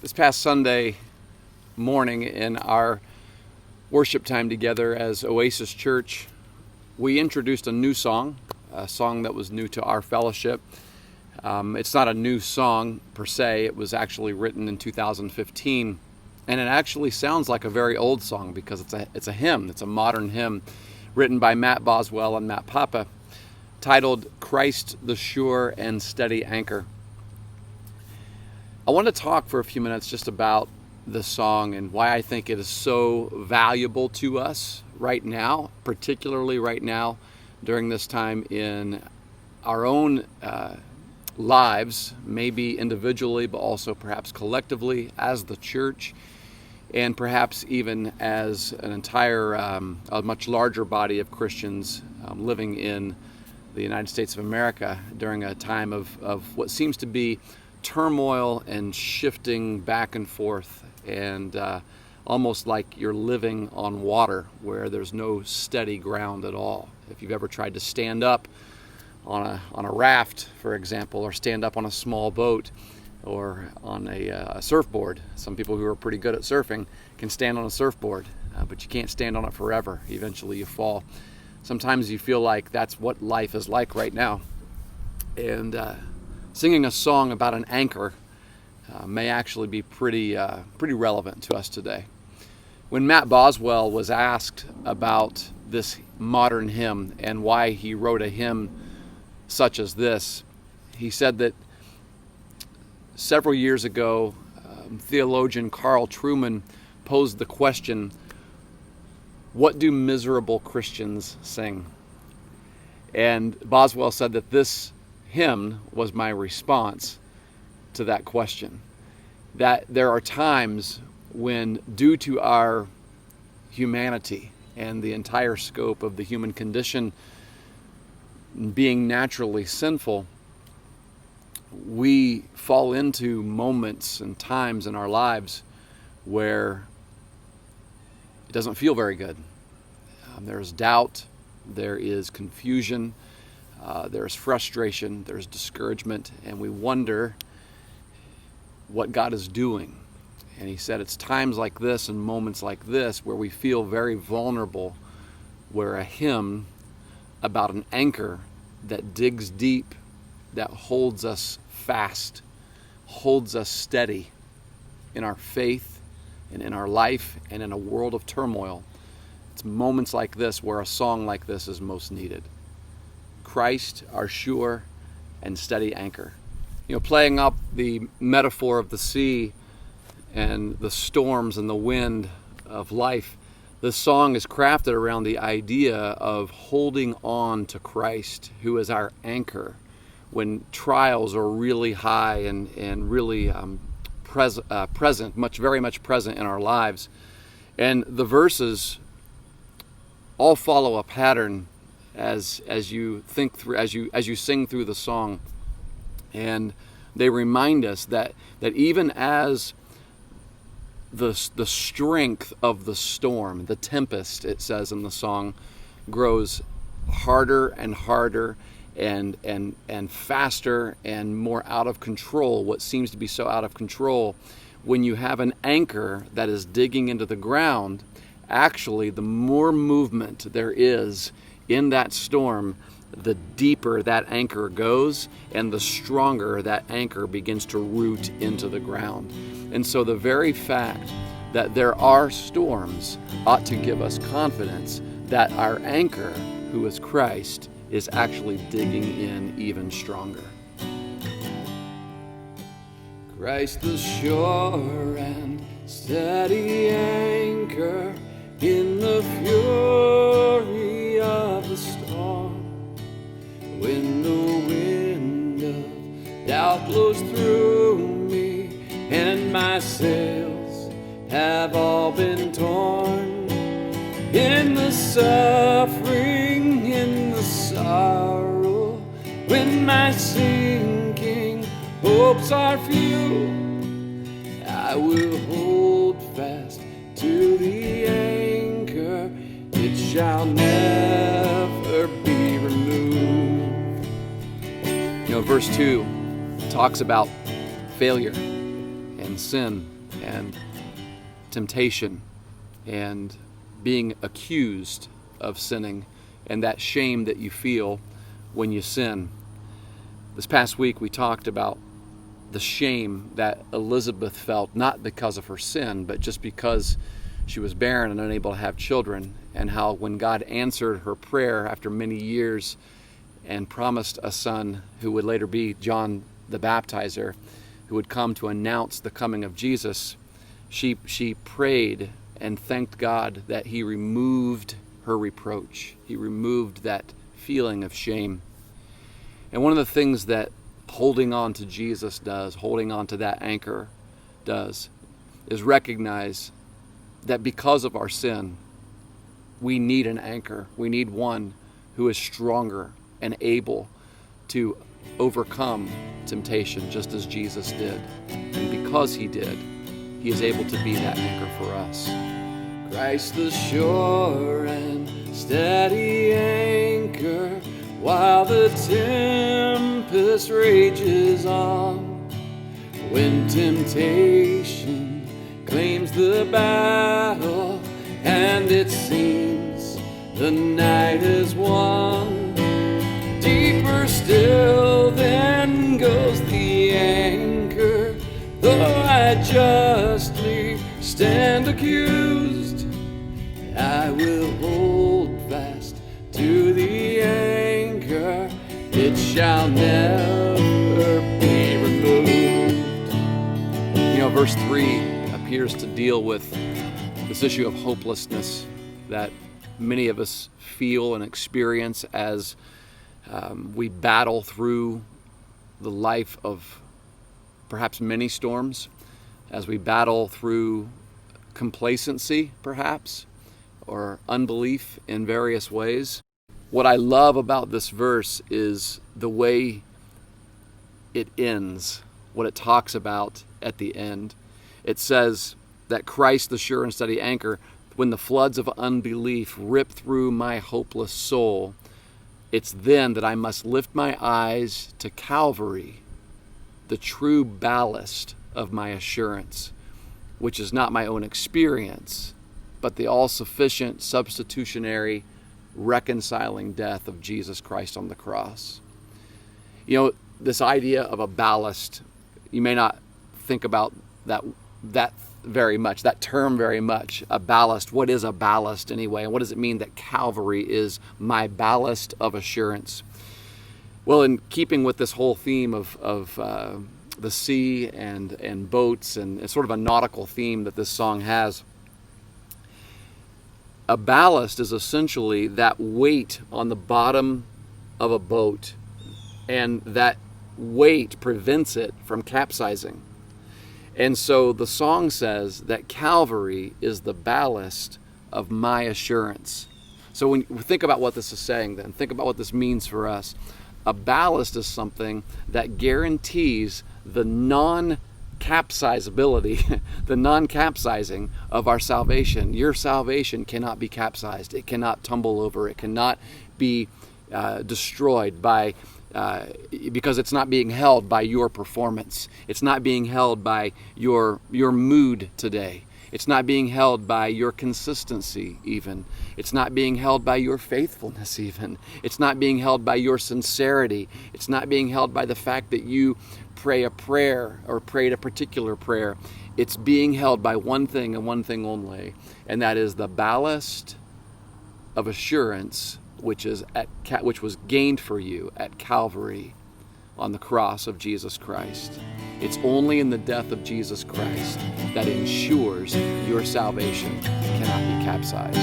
This past Sunday morning in our worship time together as Oasis Church, we introduced a new song, a song that was new to our fellowship. It's not a new song per se. It was actually written in 2015, and it actually sounds like a very old song because it's a hymn. It's a modern hymn written by Matt Boswell and Matt Papa, titled "Christ the Sure and Steady Anchor." I want to talk for a few minutes just about the song and why I think it is so valuable to us right now, particularly right now during this time in our own lives, maybe individually, but also perhaps collectively as the church, and perhaps even as an entire, a much larger body of Christians living in the United States of America during a time of what seems to be turmoil and shifting back and forth, and almost like you're living on water where there's no steady ground at all. If you've ever tried to stand up on a raft, for example, or stand up on a small boat or on a surfboard, some people who are pretty good at surfing can stand on a surfboard, but you can't stand on it forever. Eventually you fall. Sometimes you feel like that's what life is like right now. And singing a song about an anchor may actually be pretty relevant to us today. When Matt Boswell was asked about this modern hymn and why he wrote a hymn such as this, he said that several years ago, theologian Carl Trueman posed the question, "What do miserable Christians sing?" And Boswell said that this hymn was my response to that question. That there are times when, due to our humanity and the entire scope of the human condition being naturally sinful, we fall into moments and times in our lives where it doesn't feel very good. There's doubt, there is confusion, there's frustration, there's discouragement, and we wonder what God is doing. And he said it's times like this and moments like this where we feel very vulnerable, where a hymn about an anchor that digs deep, that holds us fast, holds us steady in our faith and in our life and in a world of turmoil. It's moments like this where a song like this is most needed. Christ, our sure and steady anchor. Playing up the metaphor of the sea and the storms and the wind of life, this song is crafted around the idea of holding on to Christ, who is our anchor when trials are really high and really present, very much present in our lives. And the verses all follow a pattern as you think through, as you sing through the song, and they remind us that even as the strength of the storm, the tempest, it says in the song, grows harder and harder and faster and more out of control, what seems to be so out of control, when you have an anchor that is digging into the ground, actually the more movement there is in that storm, the deeper that anchor goes and the stronger that anchor begins to root into the ground. And so the very fact that there are storms ought to give us confidence that our anchor, who is Christ, is actually digging in even stronger. Christ the sure and steady anchor in the fury of the storm. When the wind of doubt blows through me and my sails have all been torn, in the suffering, in the sorrow, when my sinking hopes are few, I will hold fast to the anchor, it shall never be removed. Verse 2 talks about failure and sin and temptation and being accused of sinning and that shame that you feel when you sin. This past week we talked about the shame that Elizabeth felt, not because of her sin, but just because she was barren and unable to have children, and how when God answered her prayer after many years and promised a son who would later be John the Baptizer, who would come to announce the coming of Jesus, she prayed and thanked God that he removed her reproach. He removed that feeling of shame. And one of the things that holding on to Jesus does, holding on to that anchor does, is recognize that because of our sin, we need an anchor. We need one who is stronger and able to overcome temptation, just as Jesus did. And because he did, he is able to be that anchor for us. Christ the sure and steady anchor, while the tempest rages on. When temptation claims the battle and it seems the night is won, deeper still then goes the anchor. Though I justly stand accused, I will hold fast to the anchor. It shall never be removed. You know, verse 3 appears to deal with this issue of hopelessness that many of us feel and experience as we battle through the life of perhaps many storms, as we battle through complacency perhaps, or unbelief in various ways. What I love about this verse is the way it ends, what it talks about at the end. It says that Christ, the sure and steady anchor, when the floods of unbelief rip through my hopeless soul, it's then that I must lift my eyes to Calvary, the true ballast of my assurance, which is not my own experience, but the all-sufficient, substitutionary, reconciling death of Jesus Christ on the cross. You know, this idea of a ballast, you may not think about that very much, that term very much. A ballast, what is a ballast anyway? And what does it mean that Calvary is my ballast of assurance? Well, in keeping with this whole theme of the sea and boats, and it's sort of a nautical theme that this song has, a ballast is essentially that weight on the bottom of a boat, and that weight prevents it from capsizing. And so the song says that Calvary is the ballast of my assurance. So when you think about what this is saying, then think about what this means for us. A ballast is something that guarantees the non-capsizability, the non-capsizing of our salvation. Your salvation cannot be capsized. It cannot tumble over. It cannot be destroyed by because it's not being held by your performance. It's not being held by your mood today. It's not being held by your consistency even. It's not being held by your faithfulness even. It's not being held by your sincerity. It's not being held by the fact that you pray a prayer or prayed a particular prayer. It's being held by one thing and one thing only, and that is the ballast of assurance which was gained for you at Calvary on the cross of Jesus Christ. It's only in the death of Jesus Christ that ensures your salvation cannot be capsized.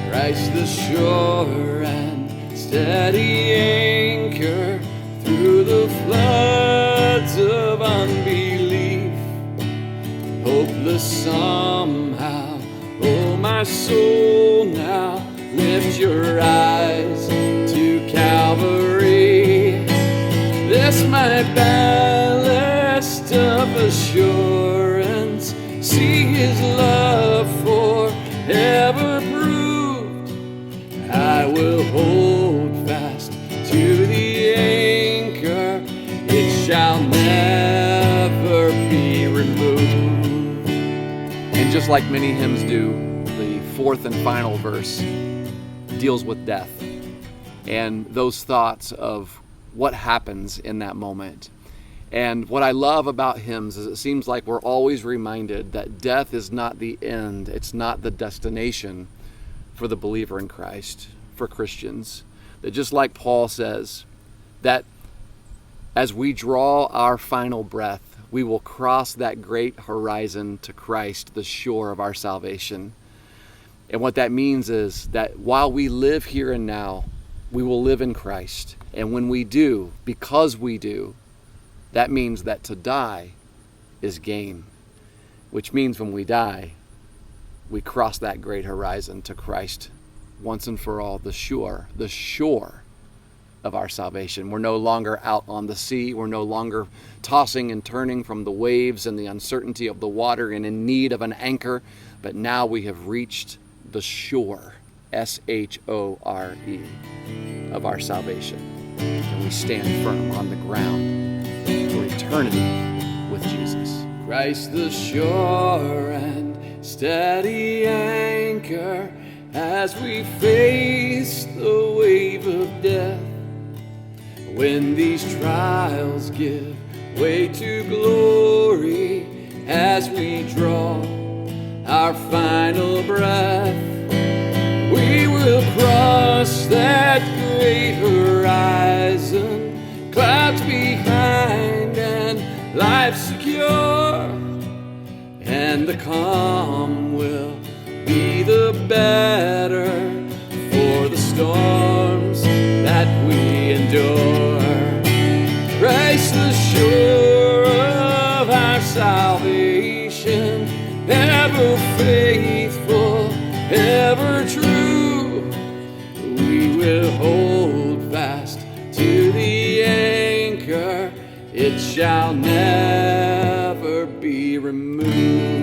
Christ the sure and steady anchor through the floods of unbelief, hopeless somehow. Oh, my soul, now lift your eyes to Calvary. This my ballast of assurance, see his love forever proved. I will hold fast to the anchor, it shall never be removed. just like many hymns do, the fourth and final verse deals with death and those thoughts of what happens in that moment. And what I love about hymns is it seems like we're always reminded that death is not the end. It's not the destination for the believer in Christ, for Christians. That just like Paul says, that as we draw our final breath, we will cross that great horizon to Christ, the shore of our salvation. And what that means is that while we live here and now, we will live in Christ. And when we do, because we do, that means that to die is gain, which means when we die, we cross that great horizon to Christ once and for all, the shore of our salvation. We're no longer out on the sea. We're no longer tossing and turning from the waves and the uncertainty of the water and in need of an anchor, but now we have reached the shore, S-H-O-R-E, of our salvation. And we stand firm on the ground for eternity with Jesus. Christ the sure and steady anchor as we face the wave of death. When these trials give way to glory, as we draw our final breath, we will cross that great horizon, clouds behind and life secure, and the calm will be the better for the storms that we endure. Christ the shore of our salvation, ever faithful, ever true, we will hold fast to the anchor, it shall never be removed.